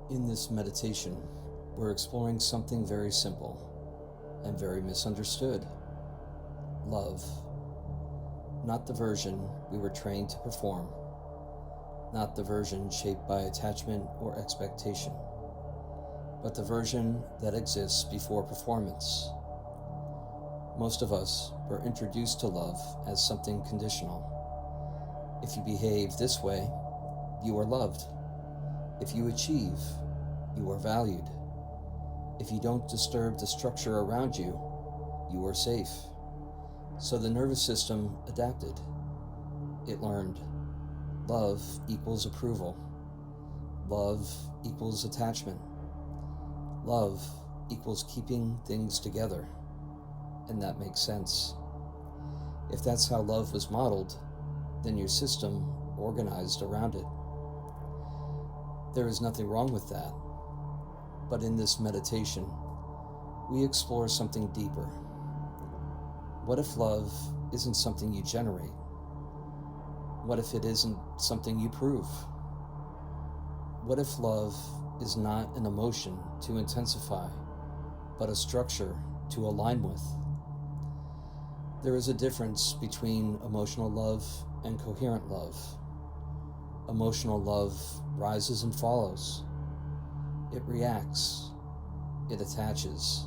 In this meditation, we're exploring something very simple and very misunderstood. Love. Not the version we were trained to perform, not the version shaped by attachment or expectation, but the version that exists before performance. Most of us were introduced to love as something conditional. If you behave this way, you are loved. If you achieve, you are valued. If you don't disturb the structure around you, you are safe. So the nervous system adapted. It learned love equals approval. Love equals attachment. Love equals keeping things together. And that makes sense. If that's how love was modeled, then your system organized around it. There is nothing wrong with that. But in this meditation, we explore something deeper. What if love isn't something you generate? What if it isn't something you prove? What if love is not an emotion to intensify, but a structure to align with? There is a difference between emotional love and coherent love. Emotional love rises and follows. It reacts. It attaches.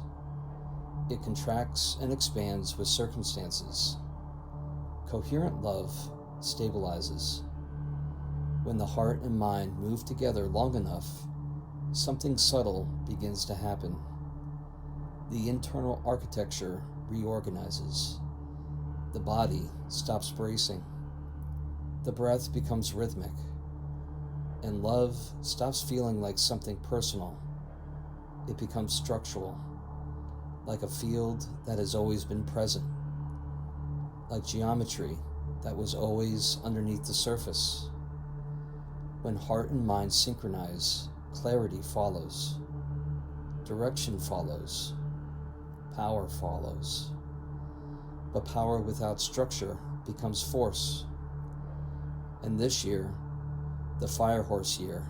It contracts and expands with circumstances. Coherent love stabilizes. When the heart and mind move together long enough, something subtle begins to happen. The internal architecture reorganizes. The body stops bracing. The breath becomes rhythmic. And love stops feeling like something personal. It becomes structural, like a field that has always been present, like geometry that was always underneath the surface. When heart and mind synchronize, clarity follows, direction follows, power follows. But power without structure becomes force. And this year, the fire horse year,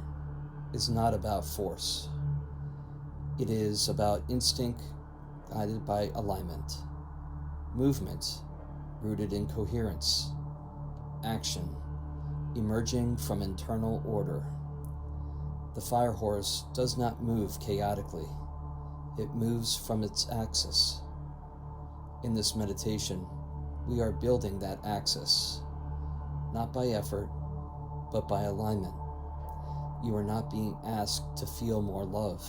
is not about force. It is about instinct guided by alignment, movement rooted in coherence, action emerging from internal order. The fire horse does not move chaotically. It moves from its axis. In this meditation, we are building that axis, not by effort, but by alignment. You are not being asked to feel more love.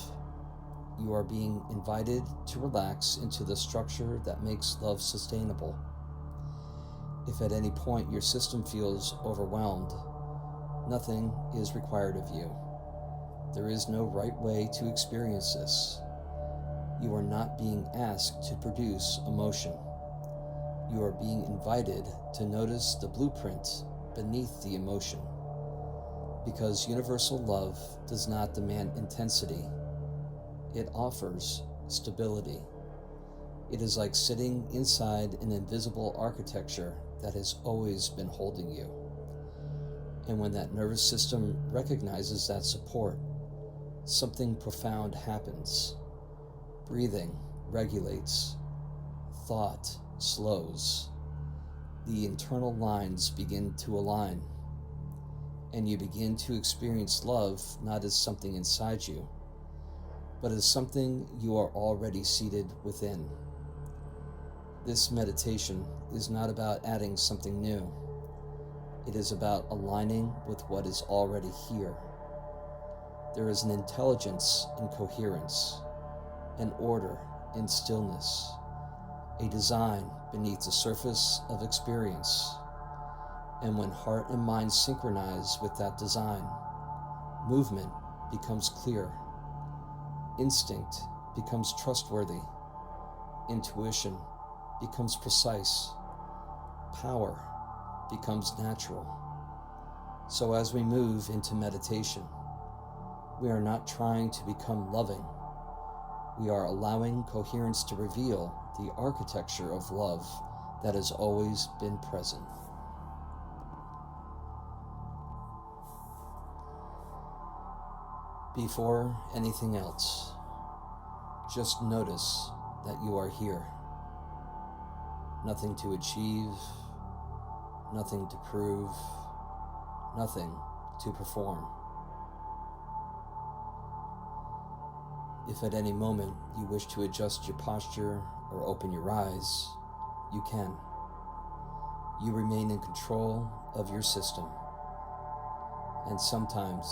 You are being invited to relax into the structure that makes love sustainable. If at any point your system feels overwhelmed, nothing is required of you. There is no right way to experience this. You are not being asked to produce emotion. You are being invited to notice the blueprint beneath the emotion. Because universal love does not demand intensity. It offers stability. It is like sitting inside an invisible architecture that has always been holding you. And when that nervous system recognizes that support, something profound happens. Breathing regulates. Thought slows. The internal lines begin to align. And you begin to experience love not as something inside you, but as something you are already seated within. This meditation is not about adding something new. It is about aligning with what is already here. There is an intelligence in coherence, an order in stillness, a design beneath the surface of experience. And when heart and mind synchronize with that design, movement becomes clear. Instinct becomes trustworthy. Intuition becomes precise. Power becomes natural. So as we move into meditation, we are not trying to become loving. We are allowing coherence to reveal the architecture of love that has always been present. Before anything else, just notice that you are here. Nothing to achieve, nothing to prove, nothing to perform. If at any moment you wish to adjust your posture or open your eyes, you can. You remain in control of your system. And sometimes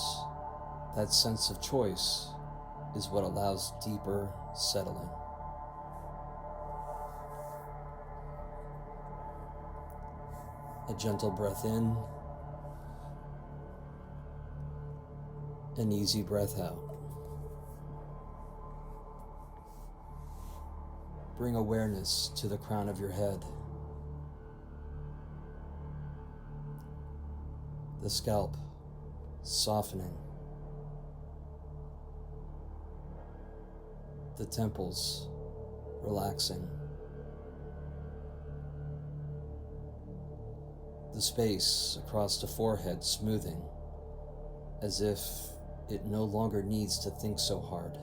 that sense of choice is what allows deeper settling. A gentle breath in, an easy breath out. Bring awareness to the crown of your head, the scalp softening, the temples relaxing, the space across the forehead smoothing, as if it no longer needs to think so hard.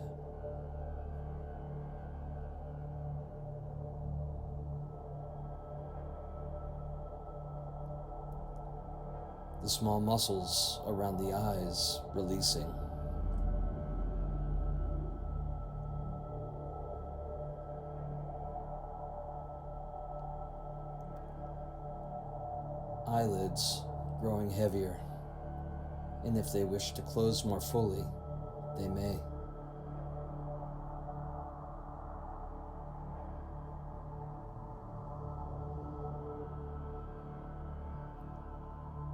The small muscles around the eyes releasing. Eyelids growing heavier, and if they wish to close more fully, they may.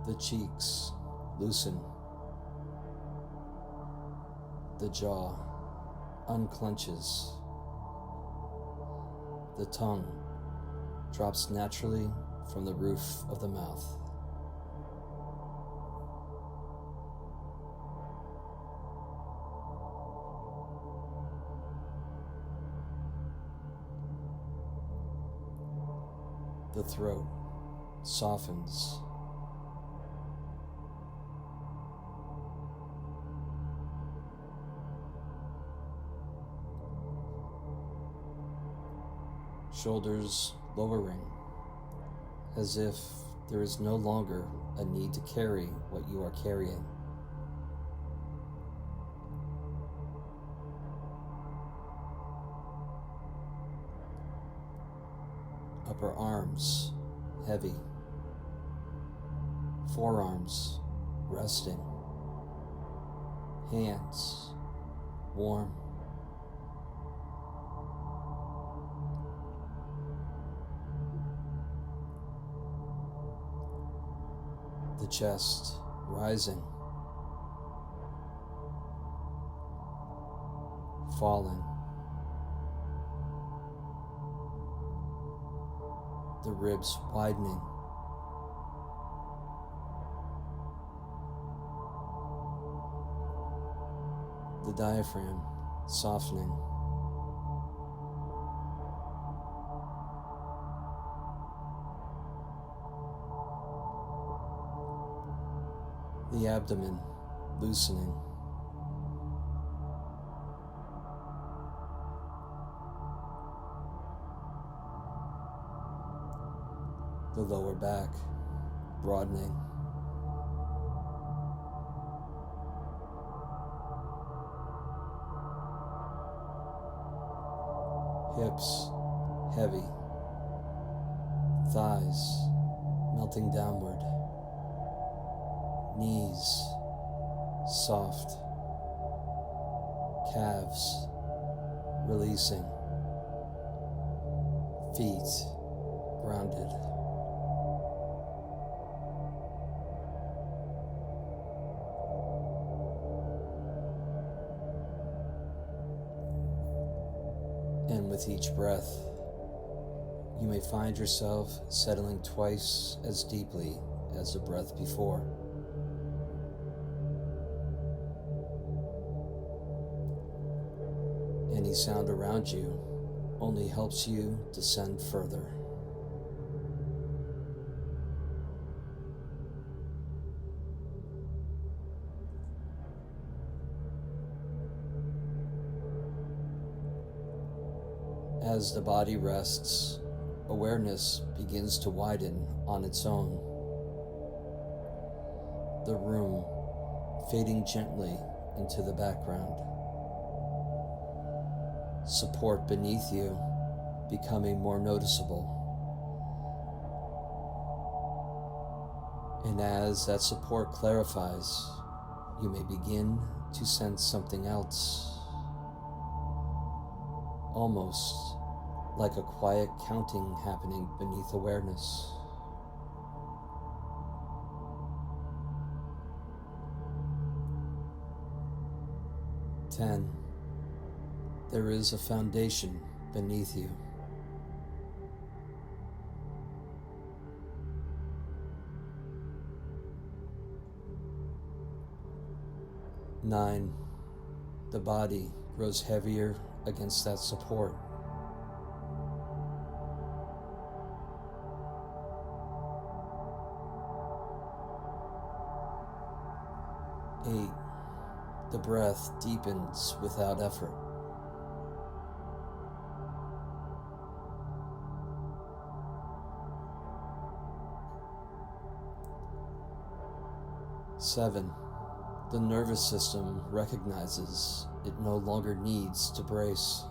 The cheeks loosen, the jaw unclenches, the tongue drops naturally from the roof of the mouth. The throat softens. Shoulders lowering, as if there is no longer a need to carry what you are carrying. Upper arms heavy, forearms resting, hands warm. The chest rising, falling, the ribs widening, the diaphragm softening, the abdomen loosening, the lower back broadening, hips heavy, thighs melting downward, knees soft, calves releasing, feet grounded. And with each breath, you may find yourself settling twice as deeply as the breath before. Any sound around you only helps you descend further. As the body rests, awareness begins to widen on its own. The room fading gently into the background. Support beneath you becoming more noticeable. And as that support clarifies, you may begin to sense something else, almost like a quiet counting happening beneath awareness. 10. There is a foundation beneath you. 9. The body grows heavier against that support. 8. The breath deepens without effort. 7. The nervous system recognizes it no longer needs to brace.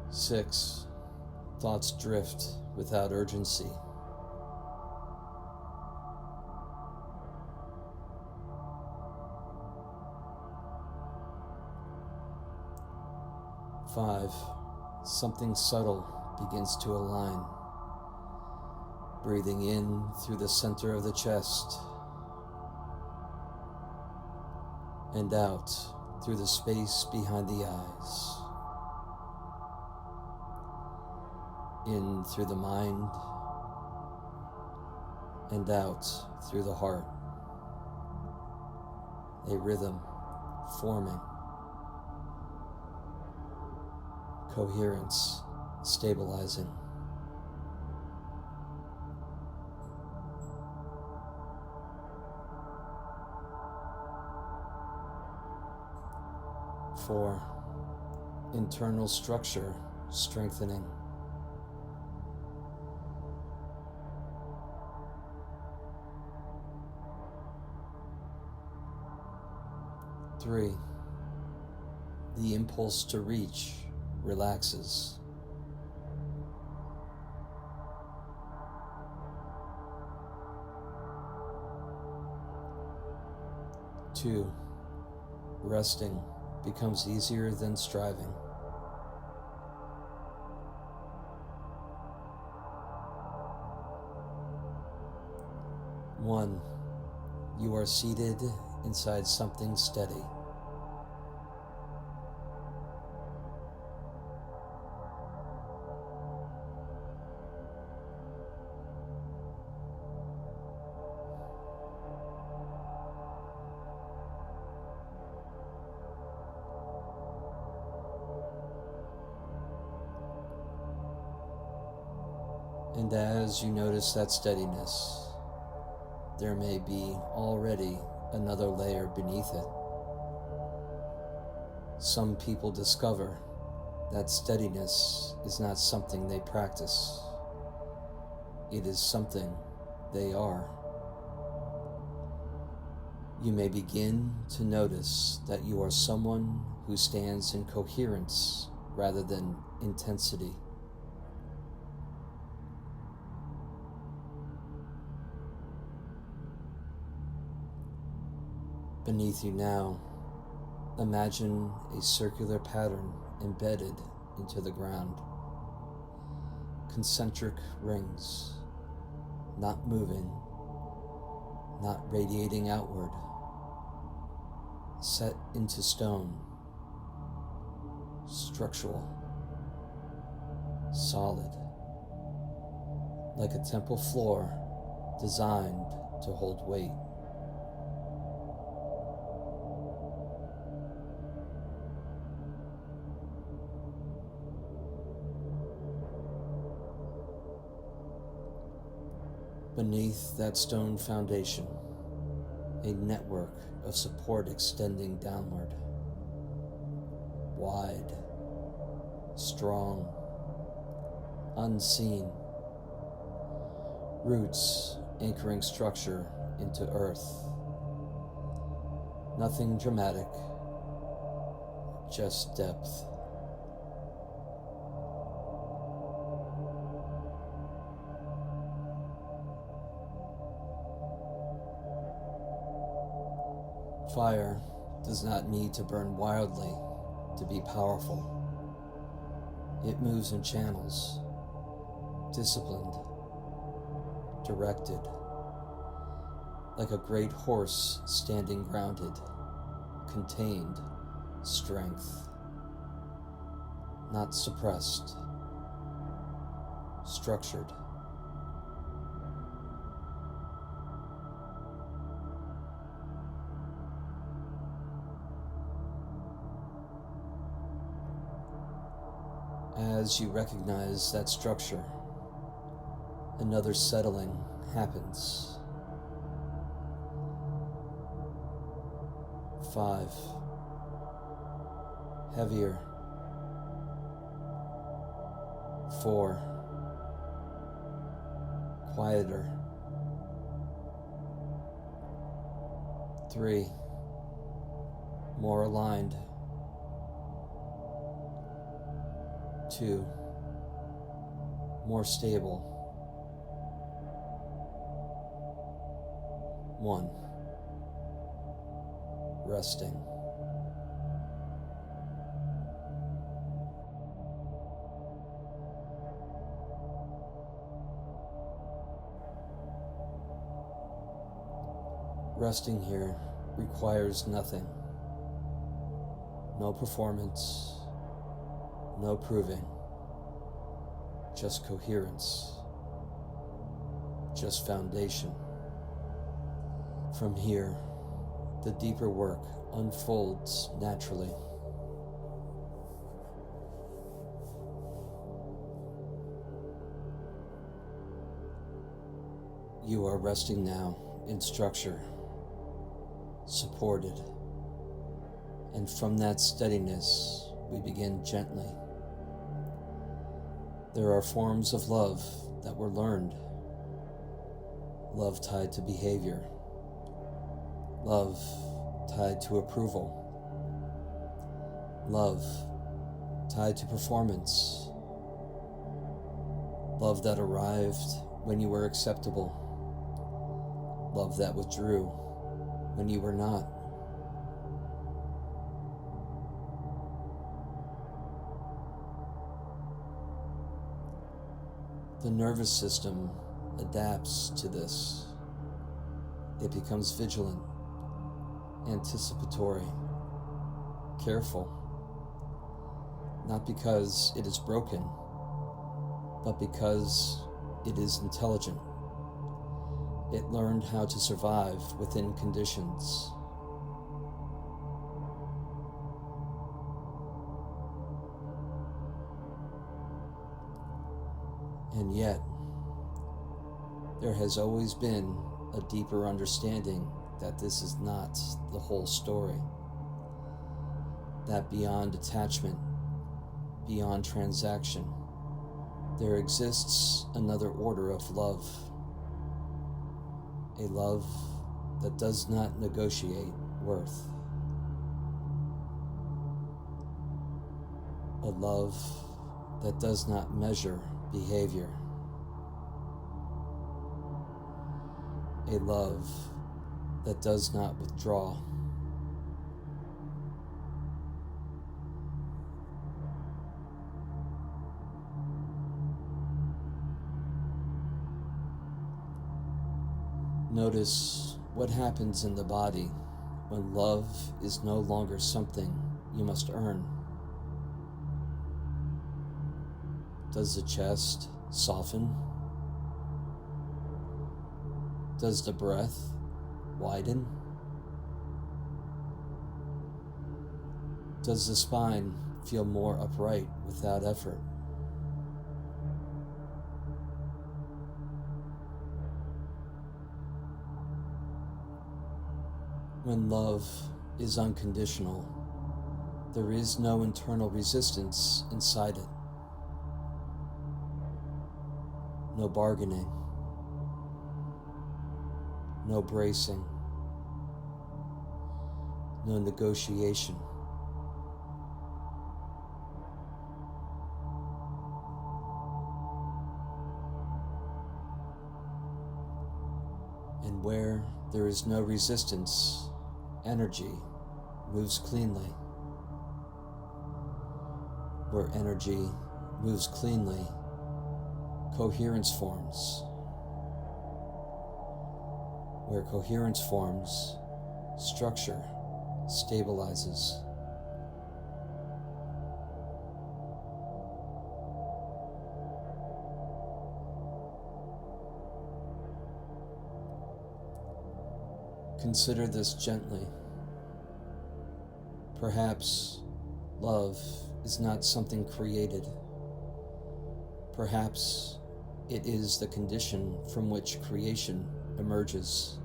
6. Thoughts drift without urgency. 5. Something subtle begins to align, breathing in through the center of the chest and out through the space behind the eyes, in through the mind and out through the heart, a rhythm forming, coherence stabilizing. Four, internal structure strengthening. 3, the impulse to reach relaxes. 2, resting becomes easier than striving. 1, you are seated inside something steady. 'And as you notice that steadiness, there may be already another layer beneath it. Some people discover that steadiness is not something they practice. It is something they are. You may begin to notice that you are someone who stands in coherence rather than intensity. Beneath you now, imagine a circular pattern embedded into the ground. Concentric rings, not moving, not radiating outward, set into stone, structural, solid, like a temple floor designed to hold weight. Beneath that stone foundation, a network of support extending downward. Wide, strong, unseen. Roots anchoring structure into earth. Nothing dramatic, just depth. Fire does not need to burn wildly to be powerful. It moves in channels, disciplined, directed, like a great horse standing grounded, contained strength, not suppressed, structured. As you recognize that structure, another settling happens. 5. Heavier. 4. Quieter. 3. More aligned. 2. More stable. 1. Resting. Resting here requires nothing. No performance, no proving, just coherence, just foundation. From here, the deeper work unfolds naturally. You are resting now in structure, supported, and from that steadiness, we begin gently. There are forms of love that were learned. Love tied to behavior. Love tied to approval. Love tied to performance. Love that arrived when you were acceptable. Love that withdrew when you were not. The nervous system adapts to this. It becomes vigilant, anticipatory, careful, not because it is broken, but because it is intelligent. It learned how to survive within conditions. And yet, there has always been a deeper understanding that this is not the whole story. That beyond attachment, beyond transaction, there exists another order of love. A love that does not negotiate worth. A love that does not measure behavior. A love that does not withdraw. Notice what happens in the body when love is no longer something you must earn. Does the chest soften? Does the breath widen? Does the spine feel more upright without effort? When love is unconditional, there is no internal resistance inside it. No bargaining, no bracing, no negotiation. And where there is no resistance, energy moves cleanly. Where energy moves cleanly, coherence forms. Where coherence forms, structure stabilizes. Consider this gently. Perhaps love is not something created. Perhaps it is the condition from which creation emerges.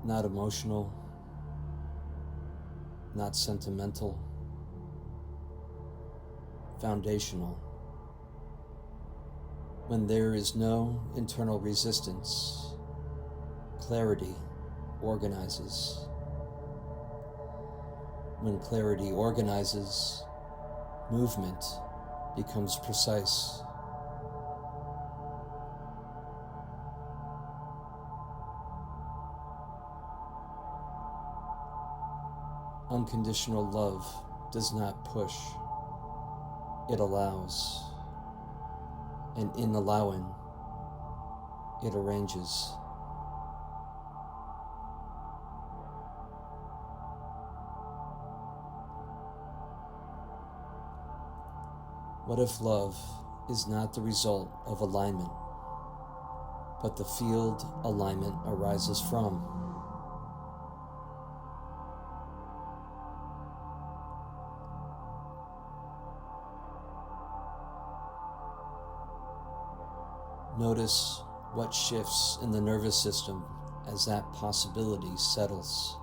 Not emotional, not sentimental, foundational. When there is no internal resistance, clarity organizes. When clarity organizes, movement becomes precise. Unconditional love does not push, it allows. And in allowing, it arranges. What if love is not the result of alignment, but the field alignment arises from? Notice what shifts in the nervous system as that possibility settles.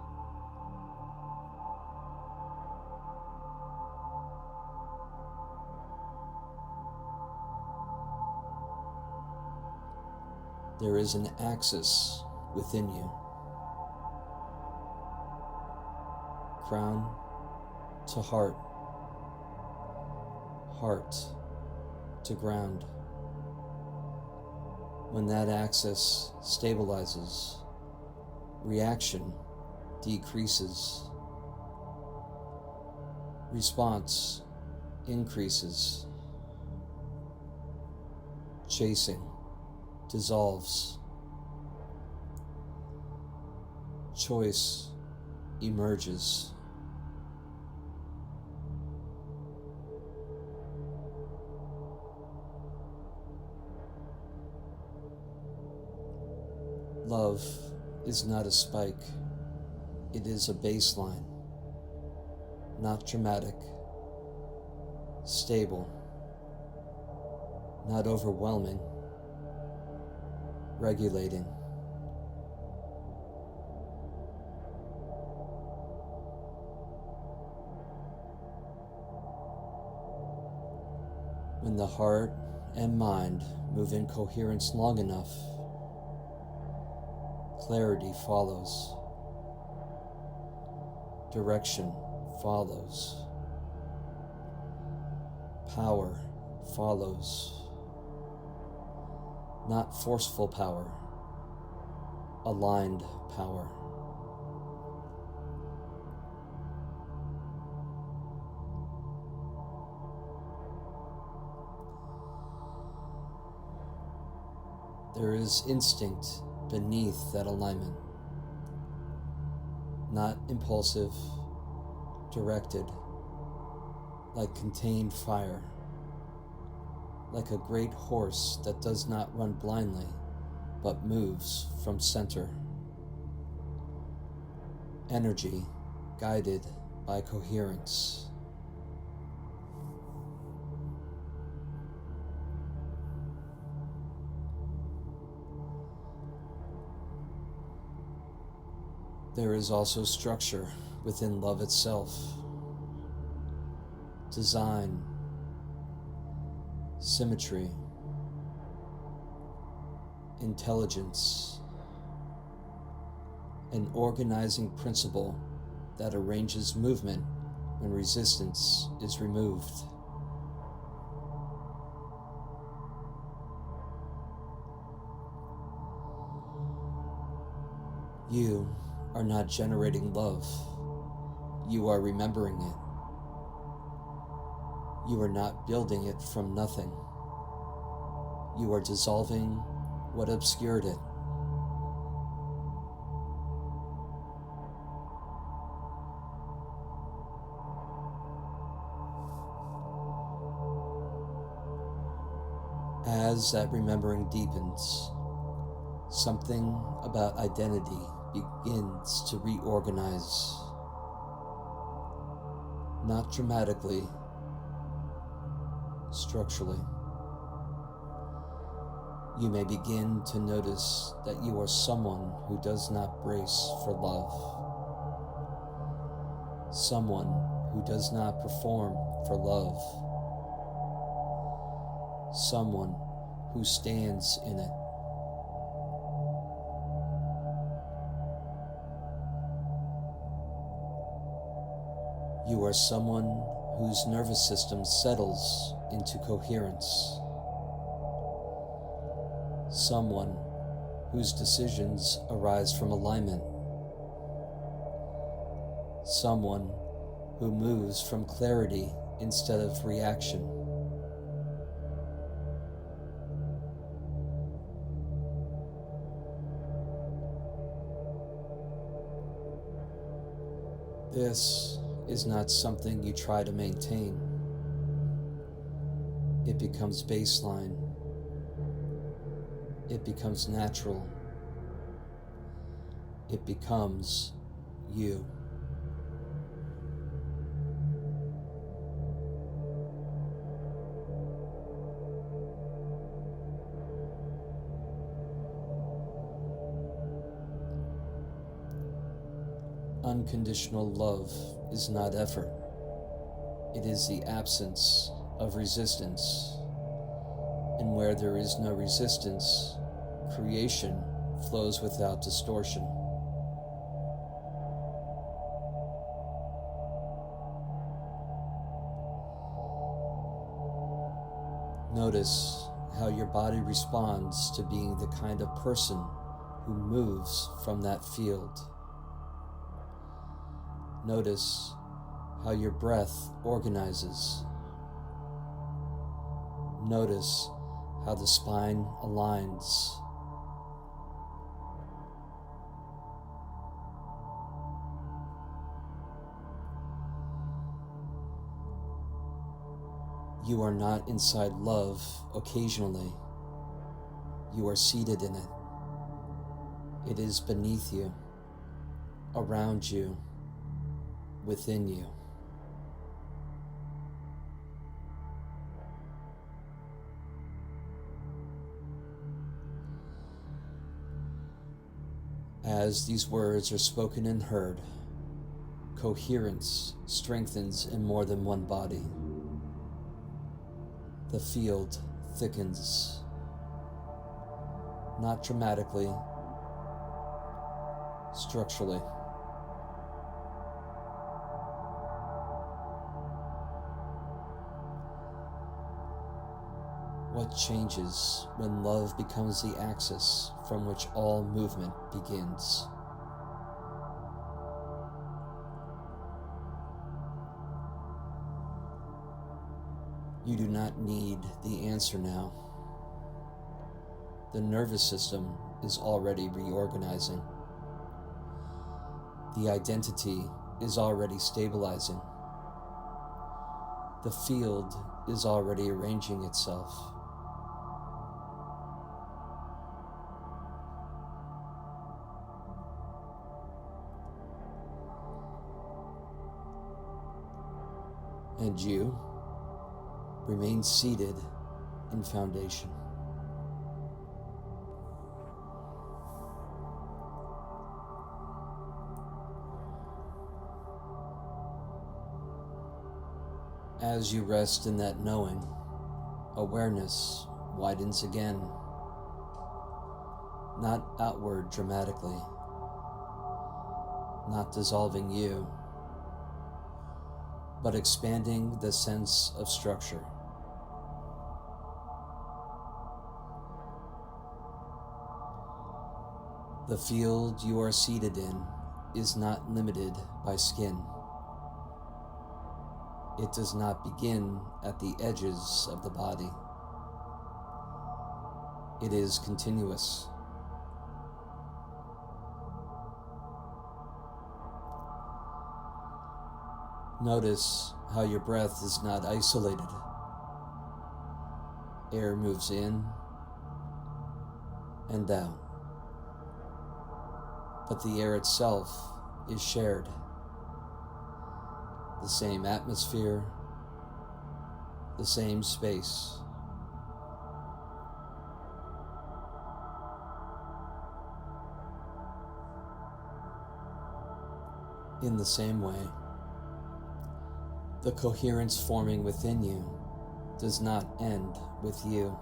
There is an axis within you. Crown to heart, heart to ground. When that axis stabilizes, reaction decreases, response increases, chasing dissolves, choice emerges. Love is not a spike, it is a baseline, not dramatic, stable, not overwhelming, regulating. When the heart and mind move in coherence long enough, clarity follows, direction follows, power follows. Not forceful power, aligned power. There is instinct beneath that alignment, not impulsive, directed, like contained fire, like a great horse that does not run blindly, but moves from center. Energy guided by coherence. There is also structure within love itself, design, symmetry, intelligence, an organizing principle that arranges movement when resistance is removed. You are not generating love. You are remembering it. You are not building it from nothing. You are dissolving what obscured it. As that remembering deepens, something about identity begins to reorganize. Not dramatically, structurally. You may begin to notice that you are someone who does not brace for love. Someone who does not perform for love. Someone who stands in it. You are someone whose nervous system settles into coherence. Someone whose decisions arise from alignment. Someone who moves from clarity instead of reaction. This is not something you try to maintain. It becomes baseline. It becomes natural. It becomes you. Unconditional love is not effort. It is the absence of resistance. And where there is no resistance, creation flows without distortion. Notice how your body responds to being the kind of person who moves from that field. Notice how your breath organizes. Notice how the spine aligns. You are not inside love occasionally. You are seated in it. It is beneath you, around you, within you. As these words are spoken and heard, coherence strengthens in more than one body. The field thickens, not dramatically, structurally. What changes when love becomes the axis from which all movement begins? You do not need the answer now. The nervous system is already reorganizing. The identity is already stabilizing. The field is already arranging itself. And you remain seated in foundation. As you rest in that knowing, awareness widens again, not outward dramatically, not dissolving you, but expanding the sense of structure. The field you are seated in is not limited by skin. It does not begin at the edges of the body. It is continuous. Notice how your breath is not isolated. Air moves in and out, but the air itself is shared. The same atmosphere, the same space. In the same way, the coherence forming within you does not end with you.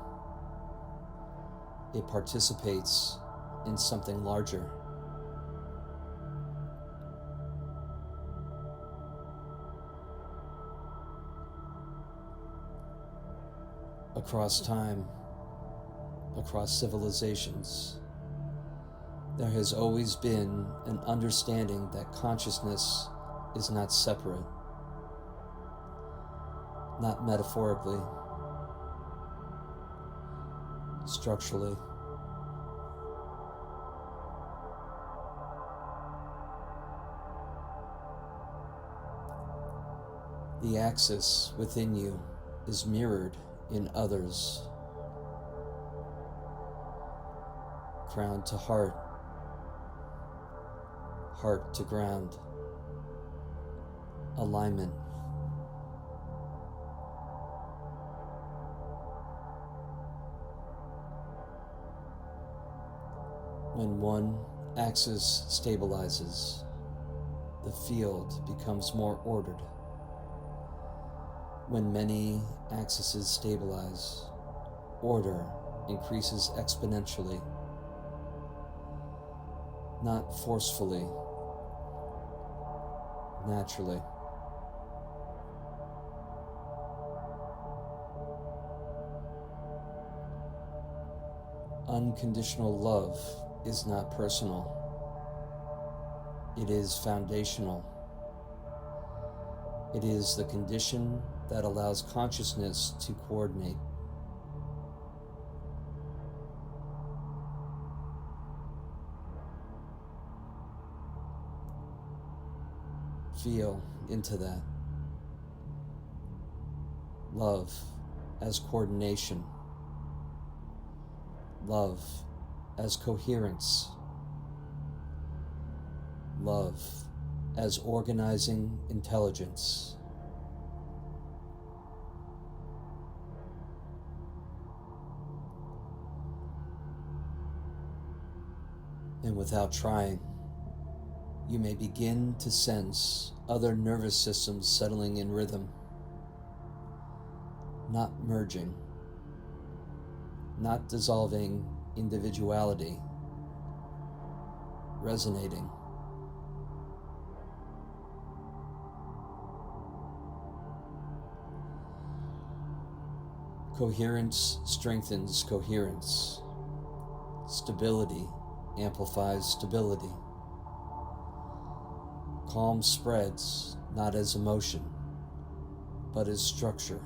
It participates in something larger. Across time, across civilizations, there has always been an understanding that consciousness is not separate, not metaphorically, structurally. The axis within you is mirrored in others. Crown to heart, heart to ground, alignment. When one axis stabilizes, the field becomes more ordered. When many axes stabilize, order increases exponentially, not forcefully, naturally. Unconditional love is not personal. It is foundational. It is the condition that allows consciousness to coordinate. Feel into that. Love as coordination. Love as coherence. Love as organizing intelligence. And without trying, you may begin to sense other nervous systems settling in rhythm, not merging, not dissolving individuality, resonating. Coherence strengthens coherence. Stability amplifies stability. Calm spreads not as emotion, but as structure.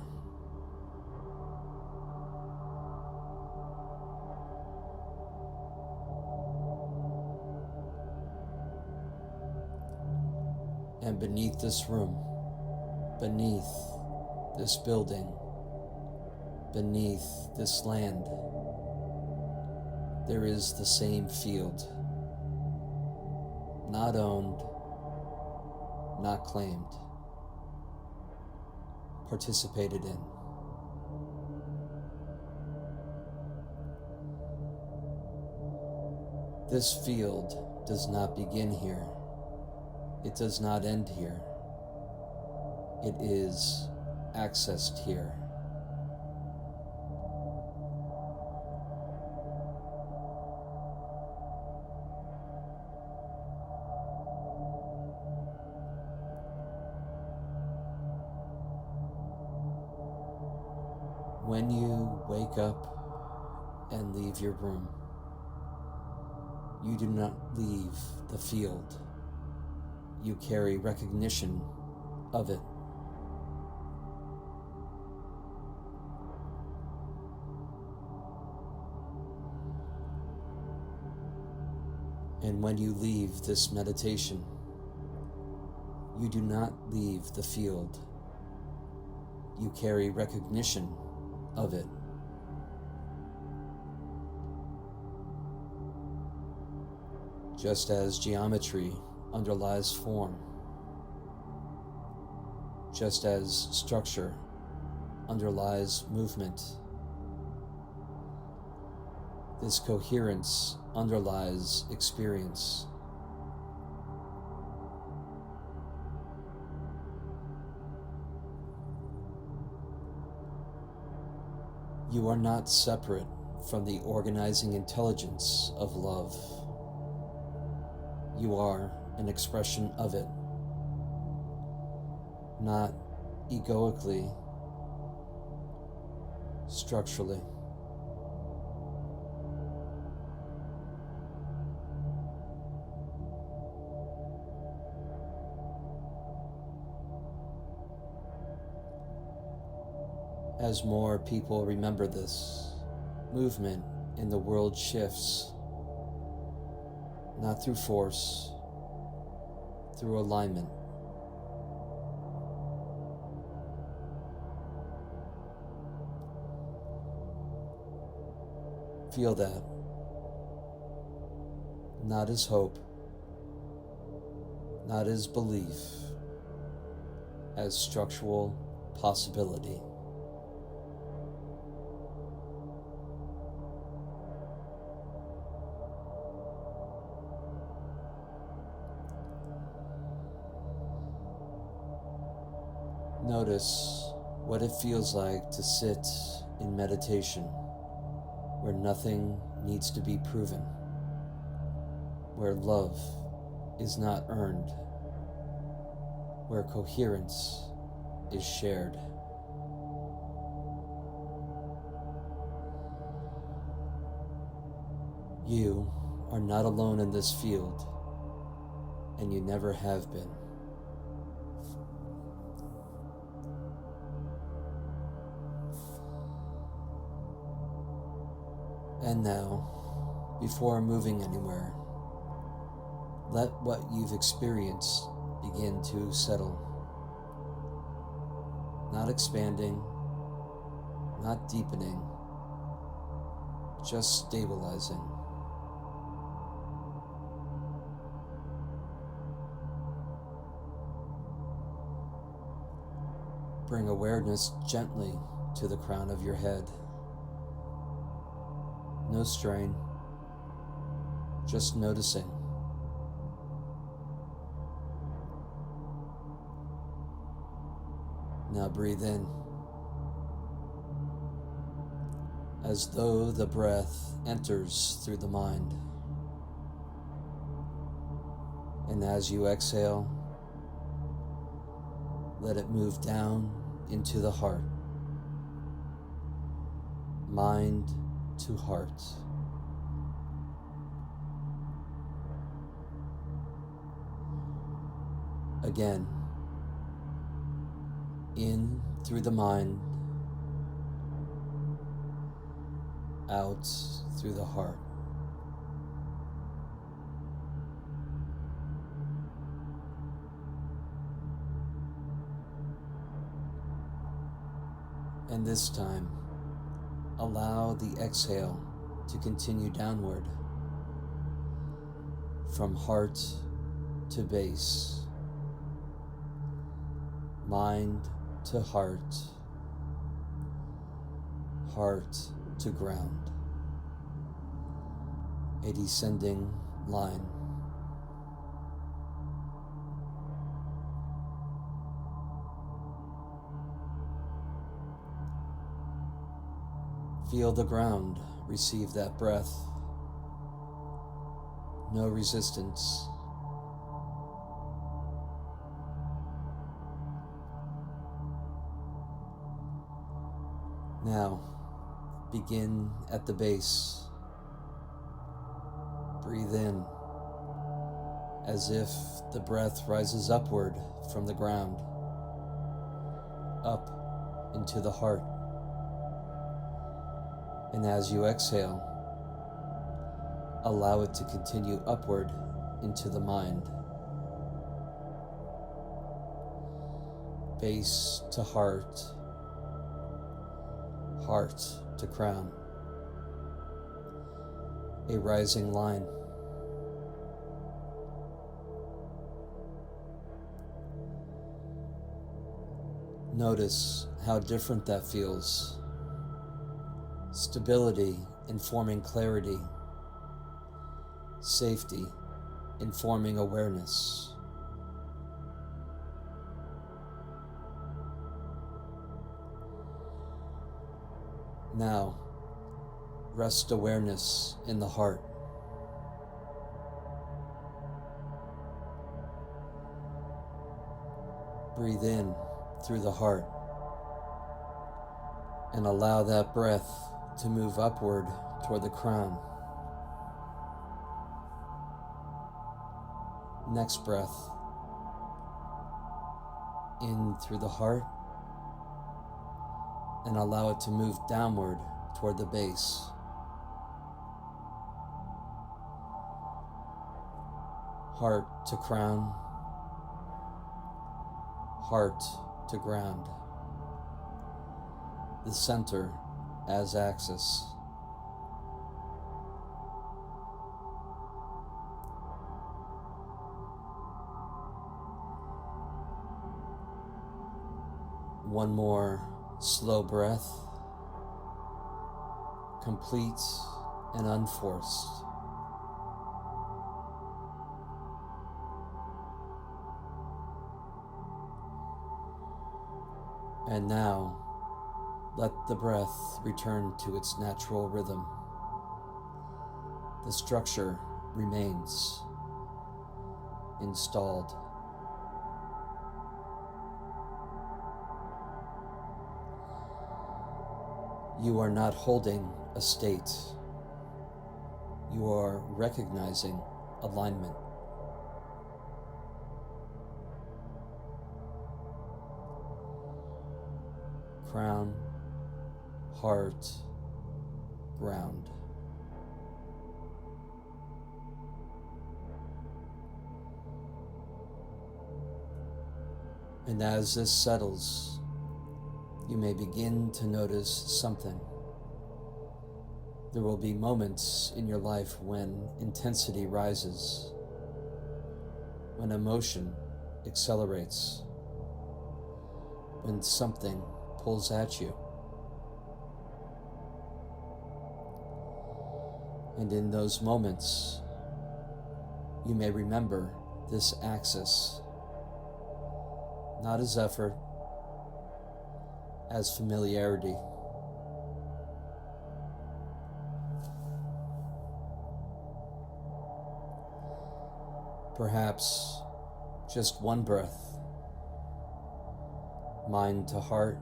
And beneath this room, beneath this building, beneath this land, there is the same field, not owned, not claimed, participated in. This field does not begin here. It does not end here. It is accessed here. When you wake up and leave your room, you do not leave the field. You carry recognition of it. And when you leave this meditation, you do not leave the field. You carry recognition of it. Just as geometry underlies form, just as structure underlies movement, this coherence underlies experience. You are not separate from the organizing intelligence of love. You are an expression of it, not egoically, structurally. As more people remember this, movement in the world shifts, not through force, through alignment. Feel that, not as hope, not as belief, as structural possibility. Notice what it feels like to sit in meditation where nothing needs to be proven, where love is not earned, where coherence is shared. You are not alone in this field, and you never have been. And now, before moving anywhere, let what you've experienced begin to settle. Not expanding, not deepening, just stabilizing. Bring awareness gently to the crown of your head. No strain, just noticing. Now breathe in, as though the breath enters through the mind. And as you exhale, let it move down into the heart, mind to heart. Again, in through the mind, out through the heart. And this time, allow the exhale to continue downward from heart to base, mind to heart, heart to ground, a descending line. Feel the ground receive that breath. No resistance. Now, begin at the base. Breathe in, as if the breath rises upward from the ground, up into the heart. And as you exhale, allow it to continue upward into the mind. Base to heart, heart to crown. A rising line. Notice how different that feels. Stability informing clarity. Safety informing awareness. Now, rest awareness in the heart. Breathe in through the heart and allow that breath to move upward toward the crown. Next breath, in through the heart and allow it to move downward toward the base. Heart to crown, heart to ground. The center as axis. One more slow breath, complete and unforced. And now, let the breath return to its natural rhythm. The structure remains installed. You are not holding a state. You are recognizing alignment. Crown, heart, ground. And as this settles, you may begin to notice something. There will be moments in your life when intensity rises, when emotion accelerates, when something pulls at you. And in those moments, you may remember this axis, not as effort, as familiarity. Perhaps just one breath, mind to heart,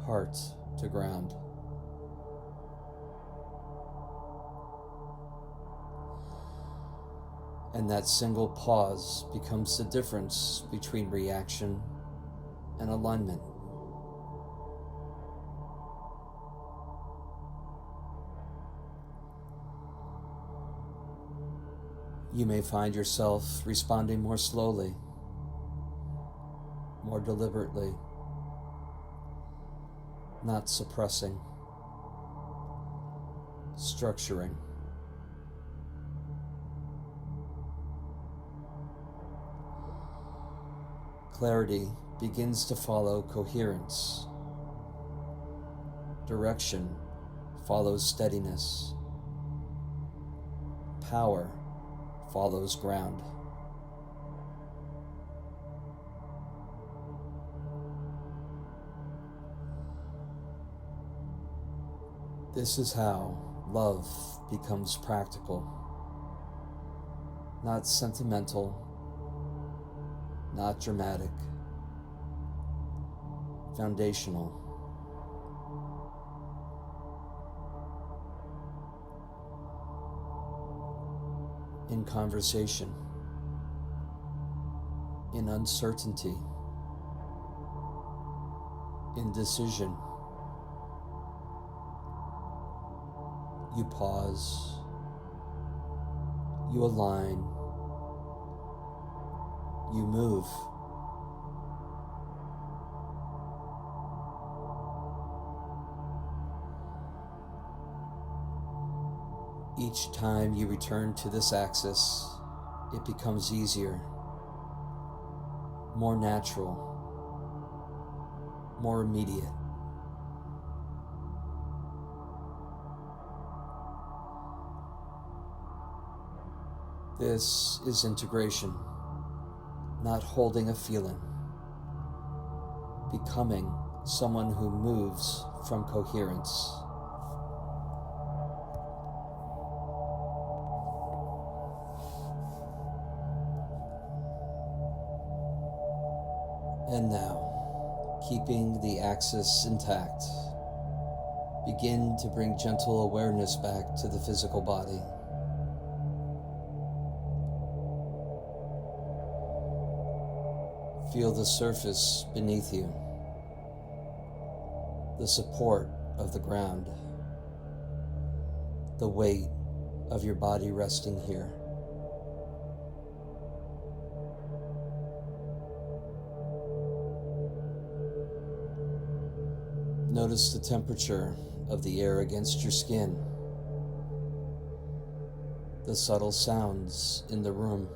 heart to ground. And that single pause becomes the difference between reaction and alignment. You may find yourself responding more slowly, more deliberately, not suppressing, structuring. Clarity begins to follow coherence. Direction follows steadiness. Power follows ground. This is how love becomes practical, not sentimental, not dramatic, foundational. In conversation, in uncertainty, in decision, you pause, you align, you move. Each time you return to this axis, it becomes easier, more natural, more immediate. This is integration, not holding a feeling, becoming someone who moves from coherence. And now, keeping the axis intact, begin to bring gentle awareness back to the physical body. Feel the surface beneath you, the support of the ground, the weight of your body resting here. Notice the temperature of the air against your skin, the subtle sounds in the room.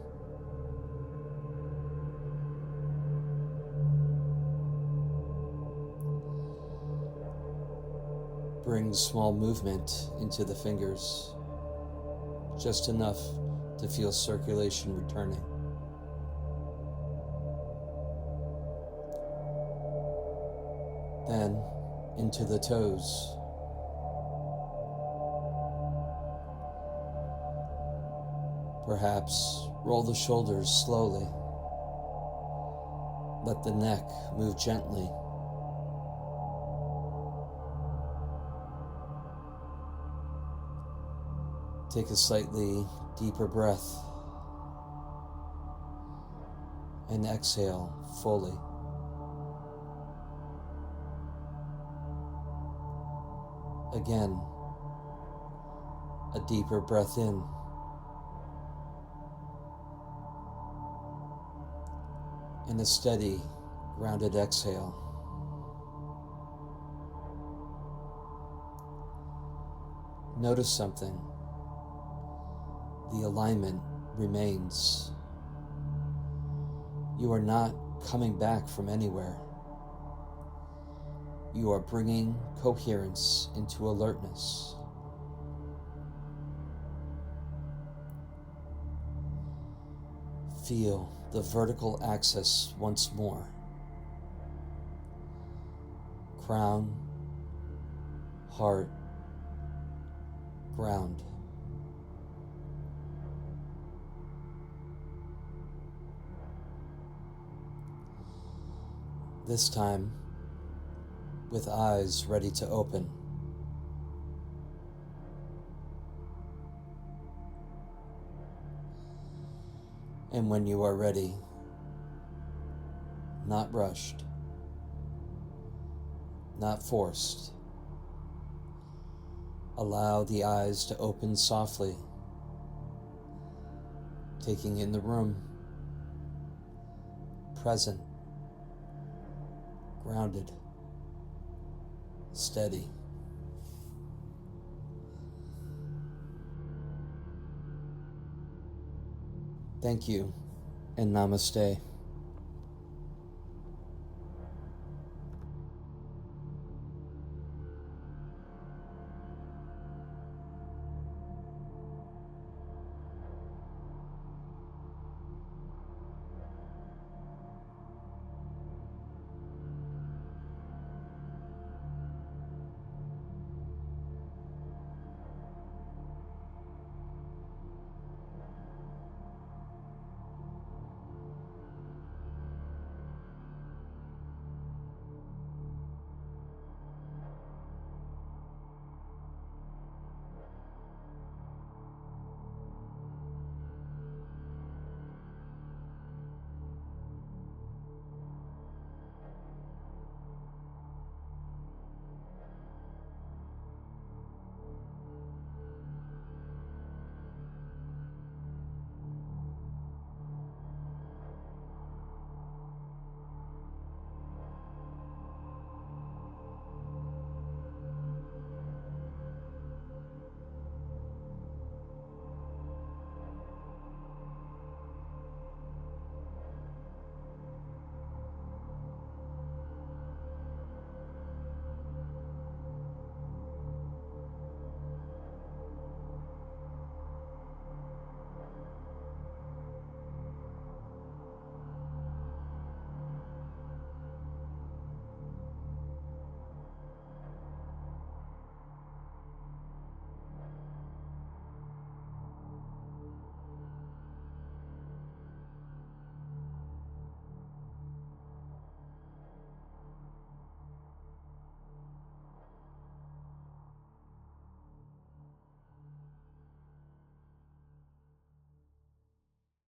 Bring small movement into the fingers, just enough to feel circulation returning. Then into the toes. Perhaps roll the shoulders slowly. Let the neck move gently. Take a slightly deeper breath and exhale fully. Again, a deeper breath in and a steady, grounded exhale. Notice something. The alignment remains. You are not coming back from anywhere. You are bringing coherence into alertness. Feel the vertical axis once more. Crown, heart, ground. This time, with eyes ready to open. And when you are ready, not rushed, not forced, allow the eyes to open softly, taking in the room, present, grounded, steady. Thank you, and namaste.